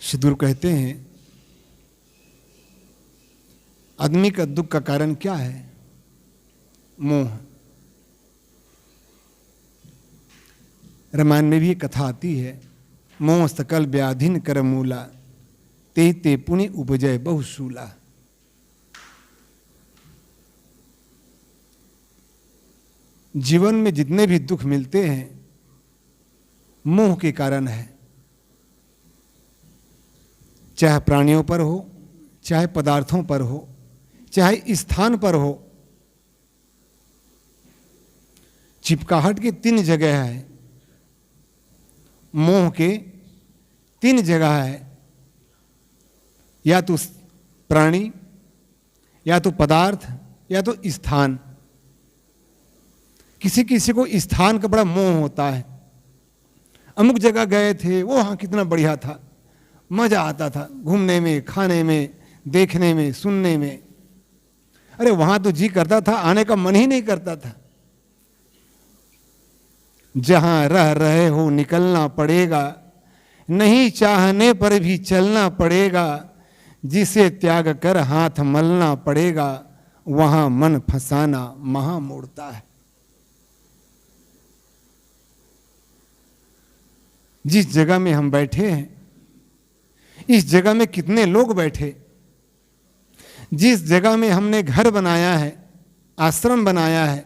सद्गुरु कहते हैं आदमी का दुख का कारण क्या है? मोह। रामायण में भी एक कथा आती है, मोह सकल व्याधिन कर मूला, ते ते पुण्य उपजय बहुशूला। जीवन में जितने भी दुख मिलते हैं मोह के कारण है, चाहे प्राणियों पर हो, चाहे पदार्थों पर हो, चाहे स्थान पर हो। चिपकाहट की 3 जगह है, मोह के 3 जगह है, या तो प्राणी, या तो पदार्थ, या तो स्थान। किसी किसी को स्थान का बड़ा मोह होता है। अमुक जगह गए थे, वो हाँ कितना बढ़िया था, मजा आता था घूमने में, खाने में, देखने में, सुनने में। अरे वहां तो जी करता था, आने का मन ही नहीं करता था। जहां रह रहे हो निकलना पड़ेगा, नहीं चाहने पर भी चलना पड़ेगा, जिसे त्याग कर हाथ मलना पड़ेगा, वहां मन फंसाना महा मोड़ता है। जिस जगह में हम बैठे हैं, इस जगह में कितने लोग बैठे, जिस जगह में हमने घर बनाया है, आश्रम बनाया है,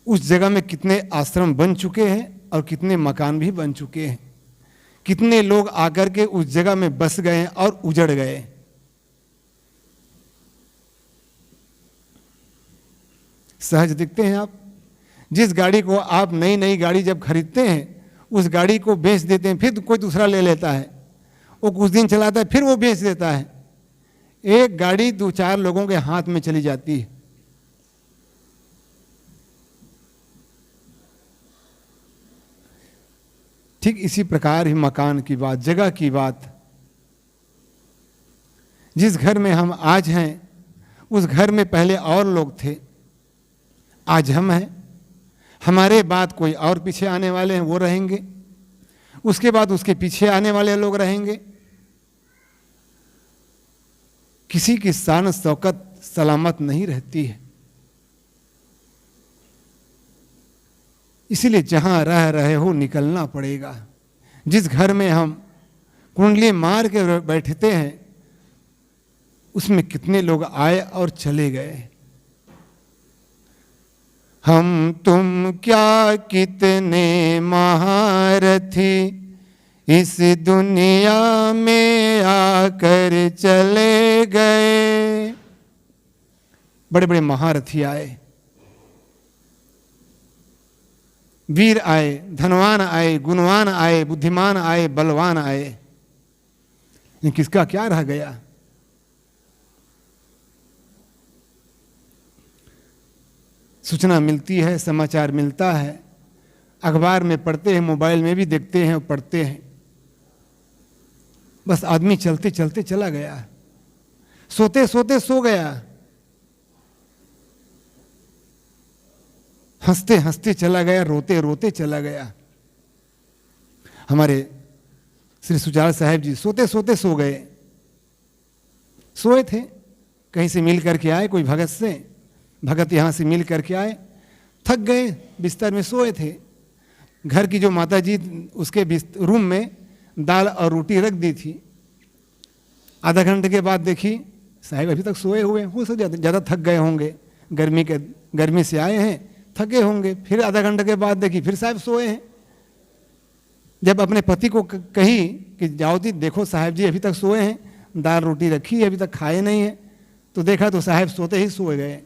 उस जगह में कितने आश्रम बन चुके हैं और कितने मकान भी बन चुके हैं। कितने लोग आकर के उस जगह में बस गए और उजड़ गए। सहज दिखते हैं आप। जिस गाड़ी को आप नई नई गाड़ी जब खरीदते हैं, उस गाड़ी को बेच देते हैं, फिर कोई दूसरा ले लेता है, वो कुछ दिन चलाता है, फिर वो बेच देता है। एक गाड़ी 2-4 लोगों के हाथ में चली जाती है। ठीक इसी प्रकार ही मकान की बात, जगह की बात। जिस घर में हम आज हैं, उस घर में पहले और लोग थे, आज हम हैं। हमारे बाद कोई और पीछे आने वाले हैं, वो रहेंगे। उसके बाद उसके पीछे आने वाले लोग रहेंगे। किसी की शान शौकत सलामत नहीं रहती है। इसीलिए जहां रह रहे हो निकलना पड़ेगा। जिस घर में हम कुंडली मार के बैठते हैं, उसमें कितने लोग आए और चले गए। हम तुम क्या कितने महारथी, इस दुनिया में आकर चले गए। बड़े बड़े महारथी आए, वीर आए, धनवान आए, गुणवान आए, बुद्धिमान आए, बलवान आए। लेकिन किसका क्या रह गया? सूचना मिलती है, समाचार मिलता है, अखबार में पढ़ते हैं, मोबाइल में भी देखते हैं और पढ़ते हैं। बस आदमी चलते चलते चला गया, सोते सोते सो गया, हंसते हंसते चला गया, रोते रोते चला गया। हमारे श्री सुजाल साहब जी सोते सोते सो गए। सोए थे, कहीं से मिल करके आए, कोई भगत से, भगत यहाँ से मिल करके आए, थक गए, बिस्तर में सोए थे। घर की जो माता जी उसके रूम में दाल और रोटी रख दी थी। आधा घंटे के बाद देखी साहब अभी तक सोए हुए, हो सकता ज़्यादा थक गए होंगे, गर्मी से आए हैं, थके होंगे। फिर आधा घंटे के बाद देखी फिर साहब सोए हैं। जब अपने पति को कही कि जाओ जी देखो साहब जी अभी तक सोए हैं, दाल रोटी रखी है, अभी तक खाए नहीं है, तो देखा तो साहब सोते ही सो गए,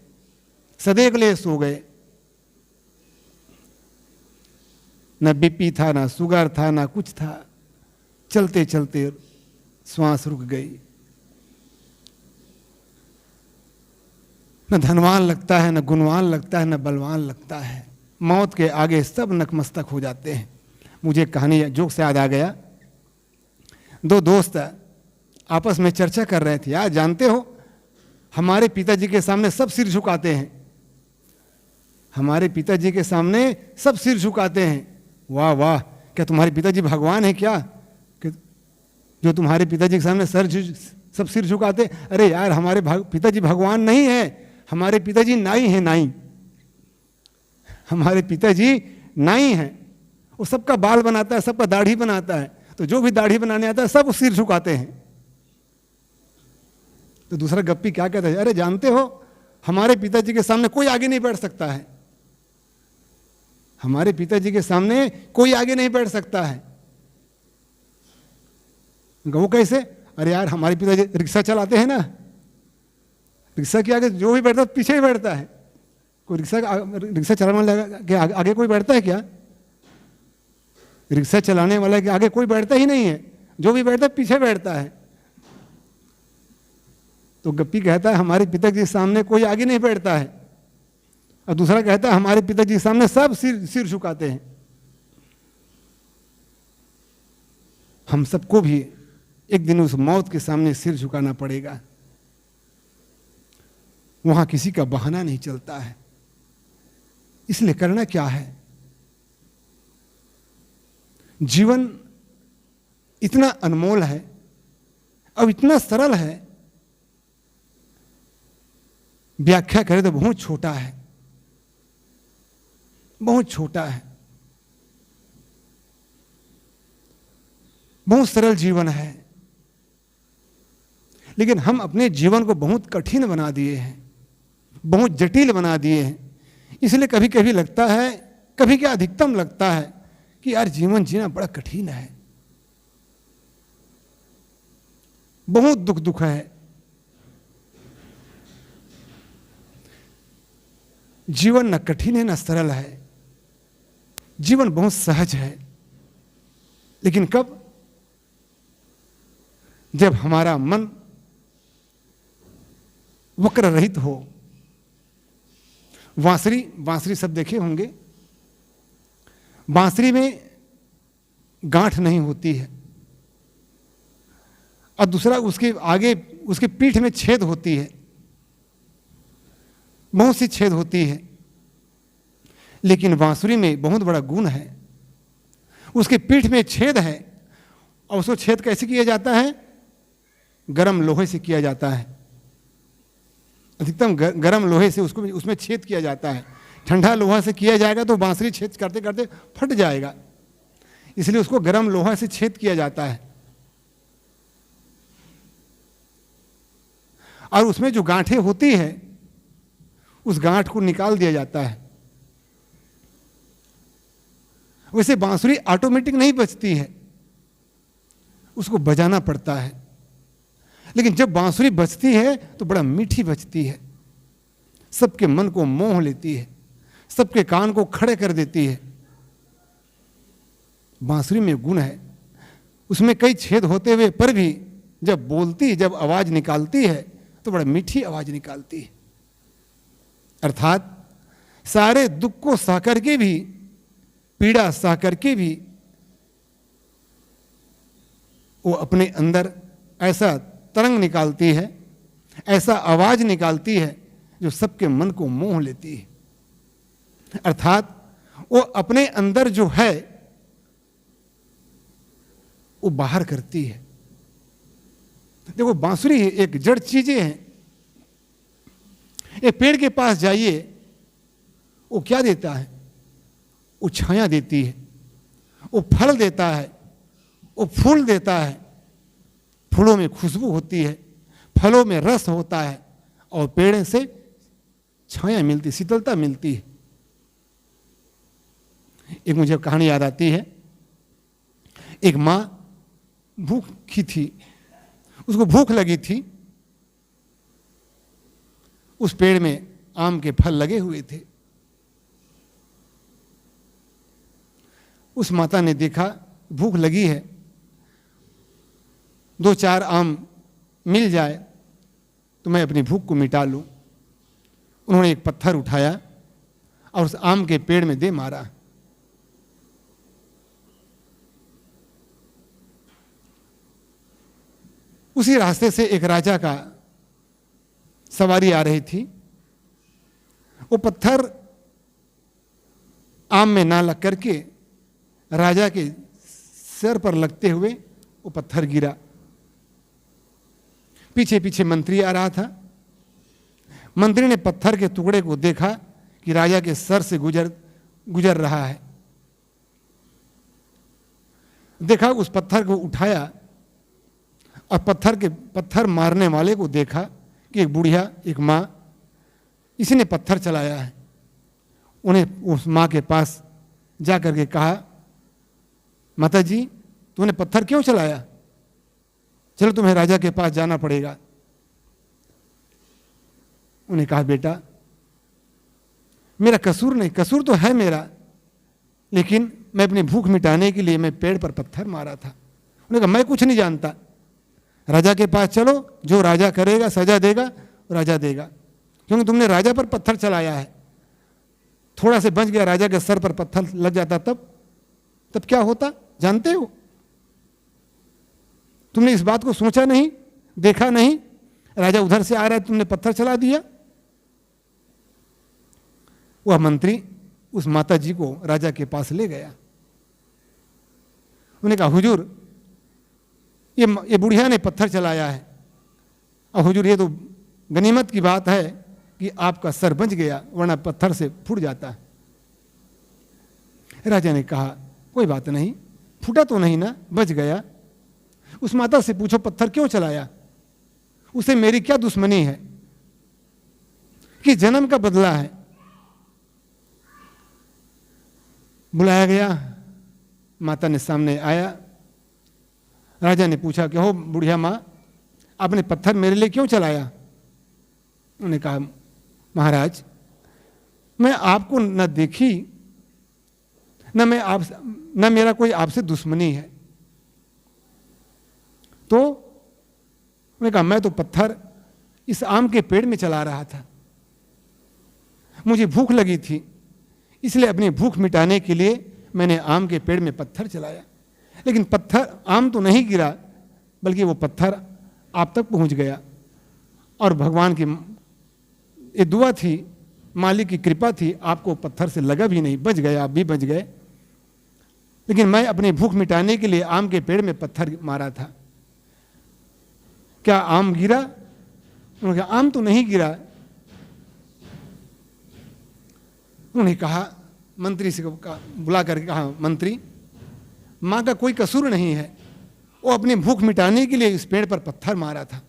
सदैव के लिए सो गए। न बीपी था, ना शुगर था, ना कुछ था। चलते चलते श्वास रुक गई। न धनवान लगता है, न गुणवान लगता है, न बलवान लगता है। मौत के आगे सब नतमस्तक हो जाते हैं। मुझे कहानी जोक से याद आ गया। 2 दोस्त आपस में चर्चा कर रहे थे, यार जानते हो हमारे पिताजी के सामने सब सिर झुकाते हैं, हमारे पिताजी के सामने सब सिर झुकाते हैं। वाह वाह, क्या तुम्हारे पिताजी भगवान है क्या? जो तुम्हारे पिताजी के सामने सब सिर झुकाते, अरे यार हमारे पिताजी भगवान नहीं है, हमारे पिताजी नाई हैं, नाई। हमारे पिताजी नाई हैं, वो सबका बाल बनाता है, सबका दाढ़ी बनाता है, तो जो भी दाढ़ी बनाने आता है सब सिर झुकाते हैं। तो दूसरा गप्पी क्या कहता है, अरे जानते हो हमारे पिताजी के सामने कोई आगे नहीं बैठ सकता है, हमारे पिताजी के सामने कोई आगे नहीं बैठ सकता है। वो कैसे, अरे यार हमारे पिताजी रिक्शा चलाते हैं ना, रिक्शा के आगे जो भी बैठता है पीछे ही बैठता है। कोई रिक्शा चलाने वाले के आगे कोई बैठता है क्या? रिक्शा चलाने वाले के आगे कोई बैठता ही नहीं है, जो भी बैठता है पीछे बैठता है। तो गप्पी कहता है हमारे पिताजी के सामने कोई आगे नहीं बैठता है, और दूसरा कहता है हमारे पिताजी के सामने सब सिर झुकाते हैं। हम सबको भी एक दिन उस मौत के सामने सिर झुकाना पड़ेगा, वहां किसी का बहाना नहीं चलता है। इसलिए करना क्या है, जीवन इतना अनमोल है, अब इतना सरल है, व्याख्या करें तो बहुत छोटा है, बहुत छोटा है, बहुत सरल जीवन है, लेकिन हम अपने जीवन को बहुत कठिन बना दिए हैं, बहुत जटिल बना दिए हैं। इसलिए कभी कभी लगता है, कभी क्या अधिकतम लगता है कि यार जीवन जीना बड़ा कठिन है, बहुत दुख है। जीवन न कठिन है न सरल है, जीवन बहुत सहज है, लेकिन कब, जब हमारा मन वक्र रहित हो। बांसुरी सब देखे होंगे, बांसुरी में गांठ नहीं होती है, और दूसरा उसके आगे उसके पीठ में छेद होती है, बहुत सी छेद होती है, लेकिन बांसुरी में बहुत बड़ा गुण है, उसके पीठ में छेद है, और उसको छेद कैसे किया जाता है, गरम लोहे से किया जाता है, अधिकतम गरम लोहे से उसको उसमें छेद किया जाता है। ठंडा लोहा से किया जाएगा तो बांसुरी छेद करते करते फट जाएगा, इसलिए उसको गरम लोहा से छेद किया जाता है। और उसमें जो गांठें होती है उस गांठ को निकाल दिया जाता है। वैसे बांसुरी ऑटोमेटिक नहीं बजती है, उसको बजाना पड़ता है, लेकिन जब बांसुरी बजती है तो बड़ा मीठी बजती है, सबके मन को मोह लेती है, सबके कान को खड़े कर देती है। बांसुरी में गुण है, उसमें कई छेद होते हुए पर भी जब बोलती, जब आवाज निकालती है तो बड़ा मीठी आवाज निकालती है। अर्थात सारे दुख को सह करके भी, पीड़ा सह करके भी वो अपने अंदर ऐसा तरंग निकालती है, ऐसा आवाज निकालती है जो सबके मन को मोह लेती है। अर्थात वो अपने अंदर जो है वो बाहर करती है। देखो बांसुरी एक जड़ चीजें हैं। एक पेड़ के पास जाइए, वो क्या देता है, वो छाया देती है, वो फल देता है, वो फूल देता है, फूलों में खुशबू होती है, फलों में रस होता है, और पेड़ से छाया मिलती, शीतलता मिलती है। एक मुझे कहानी याद आती है, एक माँ भूखी थी, उसको भूख लगी थी, उस पेड़ में आम के फल लगे हुए थे। उस माता ने देखा भूख लगी है, 2-4 आम मिल जाए तो मैं अपनी भूख को मिटा लूं। उन्होंने एक पत्थर उठाया और उस आम के पेड़ में दे मारा। उसी रास्ते से एक राजा का सवारी आ रही थी। वो पत्थर आम में ना लग करके राजा के सिर पर लगते हुए वो पत्थर गिरा पीछे पीछे मंत्री आ रहा था। मंत्री ने पत्थर के टुकड़े को देखा कि राजा के सर से गुजर रहा है। देखा, उस पत्थर को उठाया और पत्थर मारने वाले को देखा कि एक बुढ़िया, एक माँ, इसी ने पत्थर चलाया है। उन्हें उस माँ के पास जा करके कहा, माता जी तूने पत्थर क्यों चलाया? चलो तुम्हें राजा के पास जाना पड़ेगा। उन्हें कहा, बेटा मेरा कसूर नहीं, कसूर तो है मेरा, लेकिन मैं अपनी भूख मिटाने के लिए मैं पेड़ पर पत्थर मारा था। उन्होंने कहा, मैं कुछ नहीं जानता, राजा के पास चलो, जो राजा करेगा सजा देगा, राजा देगा, क्योंकि तुमने राजा पर पत्थर चलाया है। थोड़ा से बच गया, राजा के सर पर पत्थर लग जाता तब क्या होता जानते हो? तुमने इस बात को सोचा नहीं, देखा नहीं, राजा उधर से आ रहा है, तुमने पत्थर चला दिया। वह मंत्री उस माता जी को राजा के पास ले गया। उन्होंने कहा, हुजूर ये बुढ़िया ने पत्थर चलाया है, और हुजूर ये तो गनीमत की बात है कि आपका सर बच गया, वरना पत्थर से फूट जाता है। राजा ने कहा, कोई बात नहीं, फूटा तो नहीं ना, बच गया। उस माता से पूछो पत्थर क्यों चलाया, उसे मेरी क्या दुश्मनी है कि जन्म का बदला है। बुलाया गया, माता ने सामने आया। राजा ने पूछा कि हो बुढ़िया माँ, आपने पत्थर मेरे लिए क्यों चलाया? उन्होंने कहा, महाराज मैं आपको न देखी, न मेरा कोई आपसे दुश्मनी है। तो उन्होंने कहा, मैं तो पत्थर इस आम के पेड़ में चला रहा था, मुझे भूख लगी थी, इसलिए अपनी भूख मिटाने के लिए मैंने आम के पेड़ में पत्थर चलाया। लेकिन पत्थर, आम तो नहीं गिरा, बल्कि वो पत्थर आप तक पहुंच गया, और भगवान की ये दुआ थी, मालिक की कृपा थी, आपको पत्थर से लगा भी नहीं, बच गए, आप भी बच गए। लेकिन मैं अपनी भूख मिटाने के लिए आम के पेड़ में पत्थर मारा था। क्या आम गिरा? उन्होंने कहा, आम तो नहीं गिरा। उन्होंने कहा, मंत्री से बुला करके कहा, मंत्री माँ का कोई कसूर नहीं है, वो अपनी भूख मिटाने के लिए इस पेड़ पर पत्थर मारा था।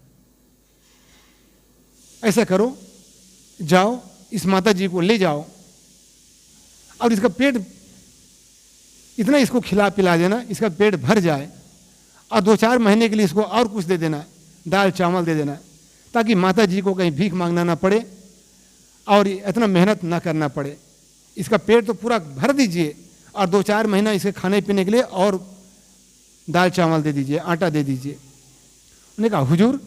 ऐसा करो, जाओ इस माता जी को ले जाओ और इसका पेट इतना इसको खिला पिला देना, इसका पेट भर जाए, और 2-4 महीने के लिए इसको और कुछ दे देना, दाल चावल दे देना, ताकि माता जी को कहीं भीख मांगना ना पड़े और इतना मेहनत ना करना पड़े। इसका पेट तो पूरा भर दीजिए और 2-4 महीना इसे खाने पीने के लिए और दाल चावल दे दीजिए, आटा दे दीजिए। उन्होंने कहा, हुजूर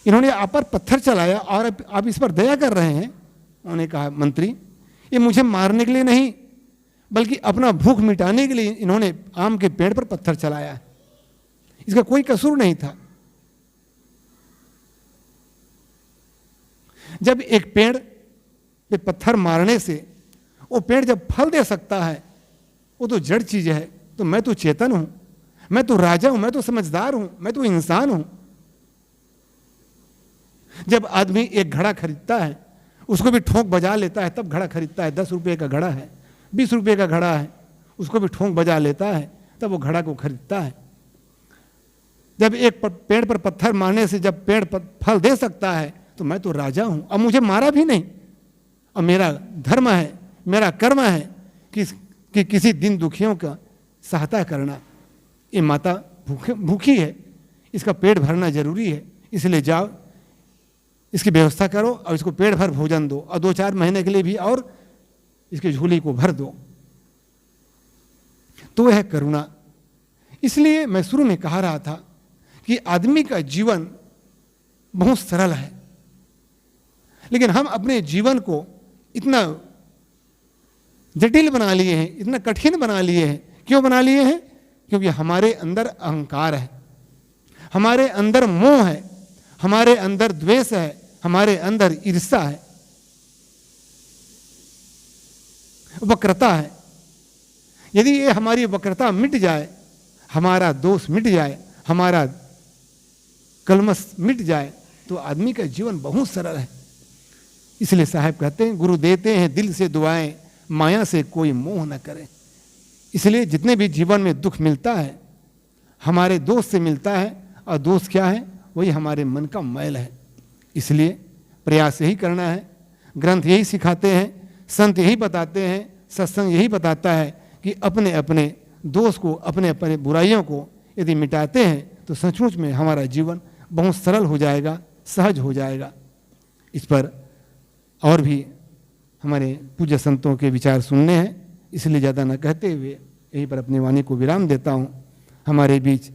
इन्होंने आप पर पत्थर चलाया और आप इस पर दया कर रहे हैं। उन्होंने कहा, मंत्री ये मुझे मारने के लिए नहीं, बल्कि अपना भूख मिटाने के लिए इन्होंने आम के पेड़ पर पत्थर चलाया, इसका कोई कसूर नहीं था। जब एक पेड़ पे पत्थर मारने से वो पेड़ जब फल दे सकता है, वो तो जड़ चीज है, तो मैं तो चेतन हूं, मैं तो राजा हूं, मैं तो समझदार हूं, मैं तो इंसान हूं। जब आदमी एक घड़ा खरीदता है, उसको भी ठोंक बजा लेता है, तब घड़ा खरीदता है। 10 रुपये का घड़ा है, 20 रुपये का घड़ा है, उसको भी ठोंक बजा लेता है, तब वो घड़ा को खरीदता है। जब एक पेड़ पर पत्थर मारने से जब पेड़ फल दे सकता है, तो मैं तो राजा हूं, अब मुझे मारा भी नहीं, और मेरा धर्म है, मेरा कर्म है कि किसी दिन दुखियों का सहायता करना। ये माता भूखी है, इसका पेट भरना जरूरी है, इसलिए जाओ इसकी व्यवस्था करो और इसको पेट भर भोजन दो, और 2-4 महीने के लिए भी और इसकी झोली को भर दो। तो यह करुणा। इसलिए मैं शुरू में कहा रहा था कि आदमी का जीवन बहुत सरल है, लेकिन हम अपने जीवन को इतना जटिल बना लिए हैं, इतना कठिन बना लिए हैं। क्यों बना लिए हैं? क्योंकि हमारे अंदर अहंकार है, हमारे अंदर मोह है, हमारे अंदर द्वेष है, हमारे अंदर ईर्ष्या है, वक्रता है। यदि ये हमारी वक्रता मिट जाए, हमारा दोष मिट जाए, हमारा कलमश मिट जाए तो आदमी का जीवन बहुत सरल है। इसलिए साहब कहते हैं, गुरु देते हैं दिल से दुआएं, माया से कोई मोह न करे। इसलिए जितने भी जीवन में दुख मिलता है हमारे दोस्त से मिलता है, और दोस्त क्या है? वही हमारे मन का मैल है। इसलिए प्रयास यही करना है। ग्रंथ यही सिखाते हैं, संत यही बताते हैं, सत्संग यही बताता है कि अपने अपने दोष को, अपने अपने बुराइयों को यदि मिटाते हैं तो सचमुच में हमारा जीवन बहुत सरल हो जाएगा, सहज हो जाएगा। इस पर और भी हमारे पूज्य संतों के विचार सुनने हैं, इसलिए ज़्यादा न कहते हुए यहीं पर अपनी वाणी को विराम देता हूँ। हमारे बीच